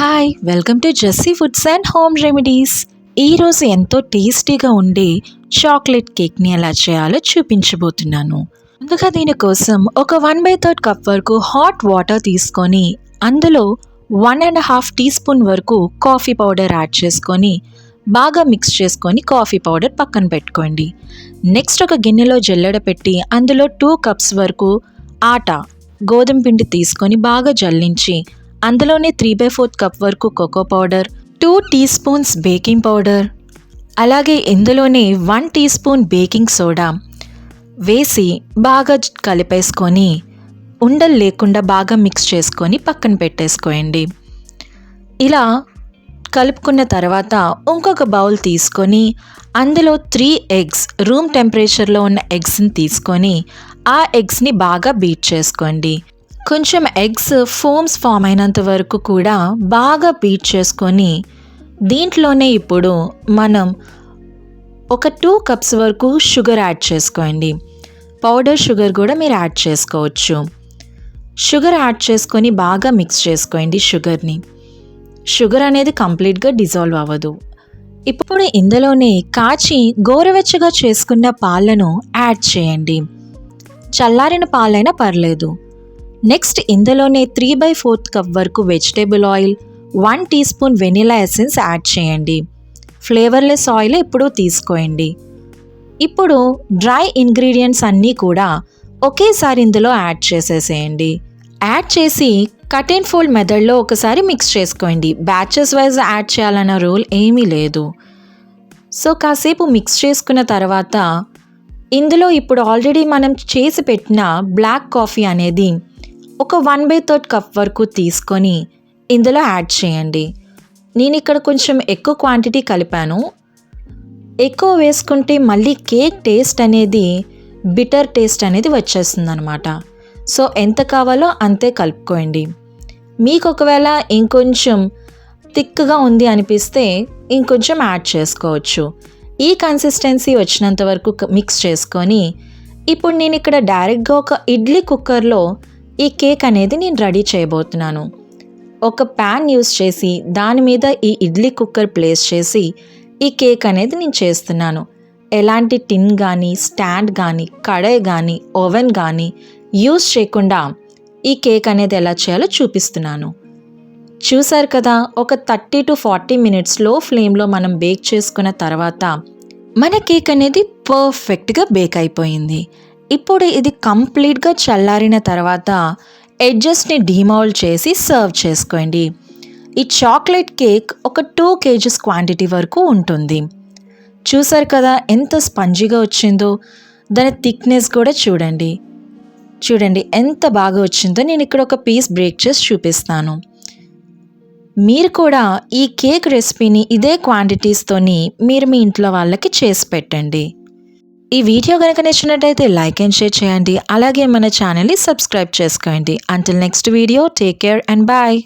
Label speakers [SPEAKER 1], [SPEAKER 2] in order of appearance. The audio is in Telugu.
[SPEAKER 1] Hi welcome to Jessy foods and home remedies. ఈరోజు ఎంతో టేస్టీగా ఉండే చాక్లెట్ కేక్ని ఎలా చేయాలో చూపించబోతున్నాను. ముందుగా దీనికోసం ఒక 1/3 కప్ వరకు హాట్ వాటర్ తీసుకొని అందులో 1.5 టీ స్పూన్ వరకు కాఫీ పౌడర్ యాడ్ చేసుకొని బాగా మిక్స్ చేసుకొని కాఫీ పౌడర్ పక్కన పెట్టుకోండి. నెక్స్ట్ ఒక గిన్నెలో జల్లెడ పెట్టి అందులో 2 కప్స్ వరకు గోధుమ పిండి తీసుకొని బాగా జల్లించి అందులోనే 3/4 కప్ వరకు cocoa powder, 2 teaspoons baking powder, అలాగే ఇందులోనే 1 టీ స్పూన్ బేకింగ్ సోడా వేసి బాగా కలిపేసుకొని ఉండలు లేకుండా బాగా మిక్స్ చేసుకొని పక్కన పెట్టేసుకోండి. ఇలా కలుపుకున్న తర్వాత ఇంకొక బౌల్ తీసుకొని అందులో 3 ఎగ్స్ రూమ్ టెంపరేచర్లో ఉన్న ఎగ్స్ని తీసుకొని ఆ ఎగ్స్ని బాగా బీట్ చేసుకోండి. కొంచెం ఎగ్స్ ఫోమ్స్ ఫామ్ అయినంత వరకు కూడా బాగా బీట్ చేసుకొని దీంట్లోనే ఇప్పుడు మనం ఒక 2 కప్స్ వరకు షుగర్ యాడ్ చేసుకోండి. పౌడర్ షుగర్ కూడా మీరు యాడ్ చేసుకోవచ్చు. షుగర్ యాడ్ చేసుకొని బాగా మిక్స్ చేసుకోండి. షుగర్ అనేది కంప్లీట్గా డిజాల్వ్ అవ్వదు. ఇప్పుడు ఇందులోనే కాచి గోరువెచ్చగా చేసుకున్న పాలను యాడ్ చేయండి. చల్లారిన పాలైనా పర్లేదు. నెక్స్ట్ ఇందులోనే 3/4 కప్ వరకు vegetable oil, 1 teaspoon vanilla essence add చేయండి. ఫ్లేవర్లెస్ ఆయిల్ ఎప్పుడూ తీసుకోండి. ఇప్పుడు డ్రై ఇంగ్రీడియంట్స్ అన్నీ కూడా ఒకేసారి ఇందులో యాడ్ చేసేసేయండి. యాడ్ చేసి కట్ అండ్ ఫోల్డ్ మెథడ్లో ఒకసారి మిక్స్ చేసుకోండి. బ్యాచెస్ వైజ్ యాడ్ చేయాలన్న రూల్ ఏమీ లేదు. సో కాసేపు మిక్స్ చేసుకున్న తర్వాత ఇందులో ఇప్పుడు ఆల్రెడీ మనం చేసి పెట్టిన బ్లాక్ కాఫీ అనేది ఒక 1/3 కప్ వరకు తీసుకొని ఇందులో యాడ్ చేయండి. నేను ఇక్కడ కొంచెం ఎక్కువ క్వాంటిటీ కలిపాను. ఎక్కువ వేసుకుంటే మళ్ళీ కేక్ టేస్ట్ అనేది బిటర్ టేస్ట్ అనేది వచ్చేస్తుంది అనమాట. సో ఎంత కావాలో అంతే కలుపుకోండి. మీకు ఒకవేళ ఇంకొంచెం థిక్గా ఉంది అనిపిస్తే ఇంకొంచెం యాడ్ చేసుకోవచ్చు. ఈ కన్సిస్టెన్సీ వచ్చినంత వరకు మిక్స్ చేసుకొని ఇప్పుడు నేను ఇక్కడ డైరెక్ట్గా ఒక ఇడ్లీ కుక్కర్లో ఈ కేక్ అనేది నేను రెడీ చేయబోతున్నాను. ఒక ప్యాన్ యూస్ చేసి దాని మీద ఈ ఇడ్లీ కుక్కర్ ప్లేస్ చేసి ఈ కేక్ అనేది నేను చేస్తున్నాను. ఎలాంటి టిన్ కానీ, స్టాండ్ కానీ, కడాయి కానీ, ఓవెన్ కానీ యూస్ చేయకుండా ఈ కేక్ అనేది ఎలా చేయాలో చూపిస్తున్నాను. చూసారు కదా, ఒక 30 to 40 మినిట్స్ లో ఫ్లేమ్లో మనం బేక్ చేసుకున్న తర్వాత మన కేక్ అనేది పర్ఫెక్ట్గా బేక్ అయిపోయింది. ఇప్పుడు ఇది కంప్లీట్గా చల్లారిన తర్వాత ఎడ్జెస్ని డీమౌల్డ్ చేసి సర్వ్ చేసుకోండి. ఈ చాక్లెట్ కేక్ ఒక 2 kgs క్వాంటిటీ వరకు ఉంటుంది. చూసారు కదా ఎంత స్పంజీగా వచ్చిందో. దాని థిక్నెస్ కూడా చూడండి ఎంత బాగా వచ్చిందో. నేను ఇక్కడ ఒక పీస్ బ్రేక్ చేసి చూపిస్తాను. మీరు కూడా ఈ కేక్ రెసిపీని ఇదే క్వాంటిటీస్తోని మీరు మీ ఇంట్లో వాళ్ళకి చేసి పెట్టండి. ఈ వీడియో కనుక నచ్చినట్టయితే లైక్ అండ్ షేర్ చేయండి. అలాగే మన ఛానల్ని సబ్స్క్రైబ్ చేసుకోండి. Until next video, take care and bye.